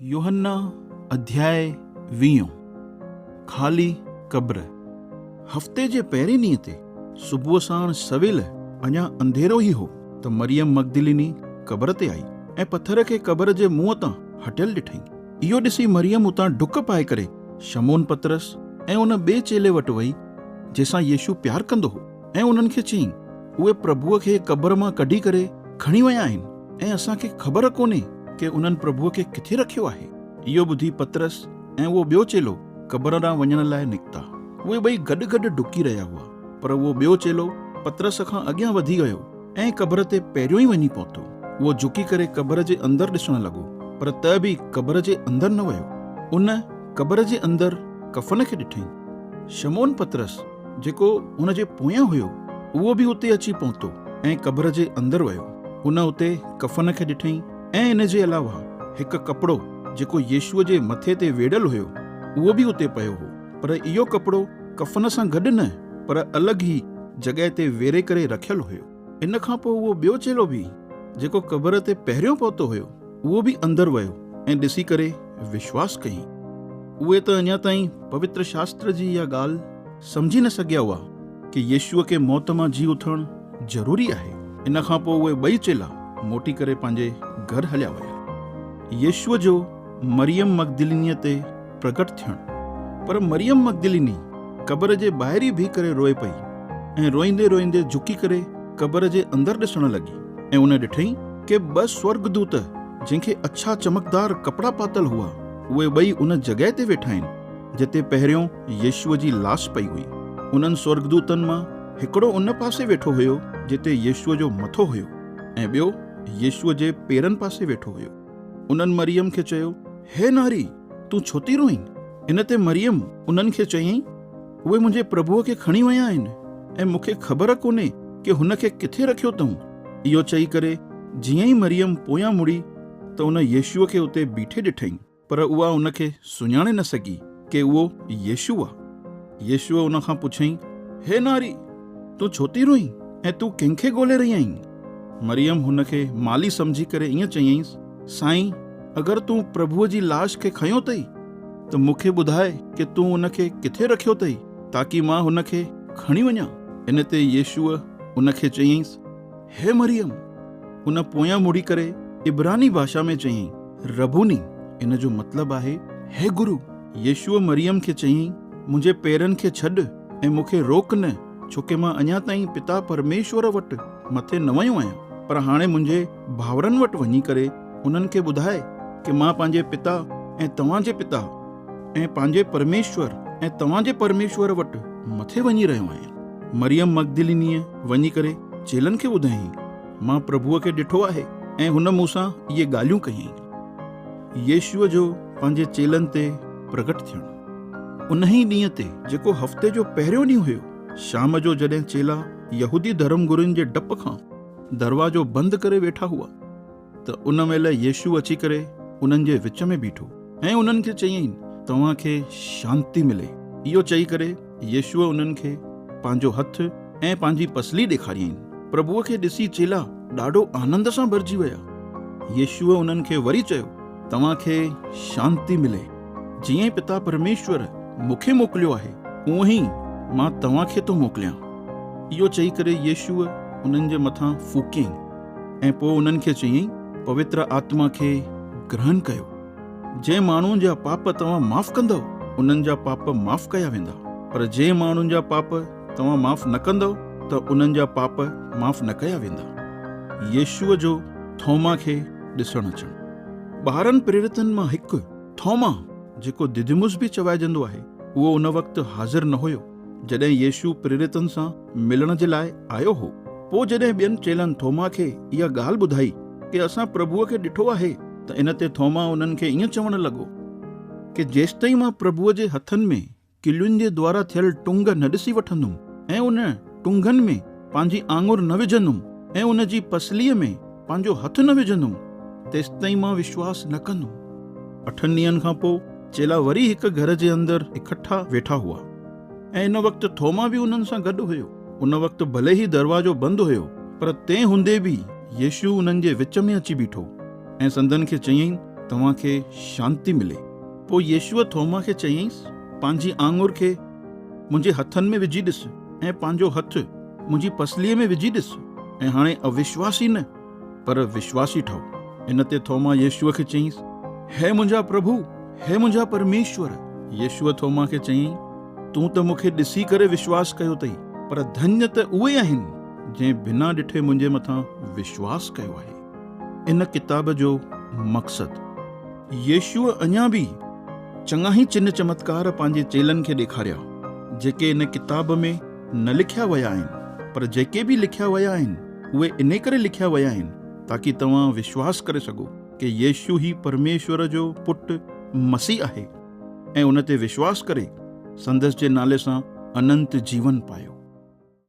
यूहन्ना अध्याय 20 खाली कब्र। हफ़्ते जे पहिरें ॾींहं ते सुबुह साण सवेल अञा अंधेरो ई हो त मरियम मगदलिनी कब्र ते आई ऐं पत्थर खे कब्र जे मुंहं तां हटियल ॾिठई। इहो ॾिसी मरियम उतां डुक पाए करे शमौन पतरस ऐं उन ॿिए चेले वटि वई जंहिंसां यीशु प्यार कंदो हो ऐं उन्हनि खे चयईं, उहे प्रभुअ खे कब्र मां कढी करे खणी विया आहिनि ऐं असांखे ख़बर कोन्हे कि उन्हनि प्रभुअ खे किथे रखियो आहे। इहो ॿुधी पतरस ऐं उहो ॿियो चेलो कब्र ॾांहुं वञण लाइ निकिता। उहे ॿई गॾु गॾु डुकी रहिया हुआ, पर उहो ॿियो चेलो पतरस खां अॻियां वधी वियो ऐं कब्र ते पहिरियों ई वञी पहुतो। उहो झुकी करे कब्र जे अंदरि ॾिसण लॻो, पर त बि कब्र जे अंदरि न वियो। उन कब्र जे अंदरि कफ़न खे ॾिठई। शमौन पतरस जेको उन जे पोयां हुयो उहो बि उते अची पहुतो ऐं कब्र जे अंदरि वियो। उन उते कफ़न खे ॾिठई ऐं इन जे अलावा हिकु कपिड़ो जेको यीशुअ जे मथे ते वेढ़ियल हुयो उहो बि उते पियो हो, पर इहो कपिड़ो कफ़न सां गॾु न, पर अलॻि ई जॻह ते वेरे करे रखियल हुयो। इन खां पोइ उहो ॿियो चेलो बि जेको कब्र ते पहिरियों पहुतो हुयो उहो बि अंदरि वियो ऐं ॾिसी करे विश्वास कयईं। उहे त अञा ताईं पवित्र शास्त्र जी इहा ॻाल्हि सम्झी न सघिया हुआ कि यीशुअ खे मौत मां जी उथणु ज़रूरी आहे। इन खां पोइ उहे ॿई चेला मोटी करे पंहिंजे घर हलिया विया। यीशुअ जो मरियम मगदलिनीअ ते प्रकट थियणु। पर मरियम मगदलिनी कब्र जे ॿाहिरि ई बीह करे रोए पई ऐं रोईंदे रोईंदे झुकी करे कब्र जे अंदरि ॾिसण लॻी ऐं उन ॾिठई कि ॿ स्वर्गदूत जंहिंखे अछा चमकदार कपिड़ा पातल हुआ उहे ॿई उन जॻह ते वेठा आहिनि जिते पहिरियों यीशुअ जी लाश पई हुई। उन्हनि स्वर्गदूतनि मां हिकिड़ो उन पासे वेठो हुयो जिते यीशुअ जो मथो हुयो ऐं ॿियो यीशुअ जे पेरनि पासे वेठो हुयो। उन्हनि मरियम खे चयो, हे नारी, तूं छो थी रोईं? इन ते मरियम उन्हनि खे चयईं, उहे मुंहिंजे प्रभुअ खे खणी विया आहिनि ऐं मूंखे ख़बर कोन्हे कि हुन खे किथे रखियो अथऊं। इहो चई करे जीअं ई मरियम पोयां मुड़ी त उन यीशुअ खे उते बीठे ॾिठई, पर उहा उन खे सुञाणे न सघी कि उहो यीशु आहे। यीशुअ उन खां पुछईं, हे नारी, तूं छो थी रोईं ऐं तूं कंहिंखे ॻोल्हे रही आहीं? मरियम हुन खे माली सम्झी करे ईअं चयईंसि, साईं, अगरि तूं प्रभुअ जी लाश खे खयो अथई त मूंखे ॿुधाए कि तूं उन खे किथे रखियो अथई ताकि मां हुन खे खणी वञा। इन ते यीशुअ उन खे चयईंसि, हे मरियम। उन पोयां मुड़ी करे इब्रानी भाषा में चयईं, रबूनी। इन जो मतिलबु आहे, हे गुरु। यीशुअ मरियम खे चयईं, मुंहिंजे पेरनि खे छॾ ऐं मूंखे रोक न, छोकी मां अञा ताईं पिता परमेश्वर वटि मथे न वियो आहियां। पर हाणे मुंहिंजे भाउरनि वटि वञी करे उन्हनि खे ॿुधाए कि मां पंहिंजे पिता ऐं तव्हांजे पिता ऐं पंहिंजे परमेश्वर ऐं तव्हांजे परमेश्वर वटि मथे वञी रहियो आहियां। मरियम मगदलिनीअ वञी करे चेलनि खे ॿुधायईं, मां प्रभुअ खे ॾिठो आहे ऐं हुन मूंसां इहे ॻाल्हियूं कयईं। यीशुअ जो पंहिंजे चेलनि ते प्रकट थियणु। उन ई ॾींहं ते जेको हफ़्ते जो पहिरियों ॾींहुं हुयो, शाम जो जॾहिं चेला यहूदी धर्मगुरुनि जे डप खां दरवाजो बंदि करे वेठा हुआ त उन महिल यीशु अची करे उन्हनि जे विच में बीठो ऐं उन्हनि खे चयईं, तव्हांखे शांती मिले। इहो चई करे यीशुअ उन्हनि खे पंहिंजो हथ ऐं पंहिंजी पसली ॾेखारियईं। प्रभुअ खे ॾिसी चेला ॾाढो आनंद सां भरिजी विया। यीशुअ उन्हनि खे वरी चयो, तव्हांखे शांती मिले। जीअं पिता परमेश्वर मूंखे मोकिलियो आहे उअं ई मां तव्हांखे थो मोकिलियां। इहो चई करे यीशुअ उन्हनि जे मथां फूकियईं ऐं पोइ उन्हनि खे चयईं, पवित्र आत्मा खे ग्रहण कयो। जंहिं माण्हुनि जा पाप तव्हां माफ़ कंदव उन्हनि जा पाप माफ़ कया वेंदा, पर जंहिं माण्हुनि जा पाप तव्हां माफ़ न कंदव त उन्हनि जा पाप माफ़ न कया वेंदा। यीशुअ जो थोमा खे ॾिसण अचणु। 12 प्रेरितनि मां हिकु थोमा, जेको दिदिमुस बि चवाइजंदो आहे, उहो उन वक़्तु हाज़िर न हुयो जॾहिं यीशु प्रेरितनि सां मिलण जे लाइ आयो हो। पोइ जॾहिं ॿियनि चेलनि थोमा खे इहा ॻाल्हि ॿुधाई कि असां प्रभुअ खे ॾिठो आहे त इन ते थोमा उन्हनि खे ईअं चवणु लॻो कि जेसिताईं मां प्रभुअ जे हथनि में किलियुनि जे द्वारा थियल टुंग न ॾिसी वठंदुमि ऐं उन टुंगनि में पंहिंजी आङुर न विझंदुमि ऐं उन जी पसलीअ में पंहिंजो हथु न विझंदुमि, तेसिताईं मां विश्वास न कंदुमि। 8 ॾींहंनि खां पोइ चेला वरी हिकु घर जे अंदरि इकट्ठा वेठा हुआ ऐं इन वक़्तु थोमा बि उन्हनि सां गॾु हुयो। उन वक़्तु भले ई दरवाजो बंदि हुयो, पर तंहिं हूंदे बि यीशु उन्हनि जे विच में अची बीठो ऐं संदन खे चयईं, तव्हांखे शांती मिले। पोइ यीशुअ थोमा खे चयईंसि, पंहिंजी आङुर खे मुंहिंजे हथनि में विझी ॾिस ऐं पंहिंजो हथु मुंहिंजी पसलीअ में विझी ॾिस, ऐं हाणे अविश्वासी न पर विश्वासी ठहो। इन ते थोमा यीशुअ खे चयईंसि, हे मुंहिंजा प्रभु, हे मुंहिंजा परमेश्वर। यीशुअ थोमा खे चयईं, तूं त मूंखे ॾिसी करे विश्वास कयो अथई, पर धन्य त उहे आहिनि जंहिं बिना ॾिठे मुंहिंजे मथां विश्वास कयो आहे। इन किताब जो मक़सदु, यीशुअ अञा बि चङा ई चिन्ह चमत्कार पंहिंजे चेलनि खे ॾेखारिया जेके इन किताब में न लिखिया विया आहिनि, पर जेके बि लिखिया विया आहिनि उहे इन करे लिखिया विया आहिनि ताकी तव्हां विश्वास करे सघो कि यीशु ई परमेश्वर जो पुटु मसीह आहे ऐं उन ते विश्वास करे संदसि जे नाले सां अनंत जीवन पायो।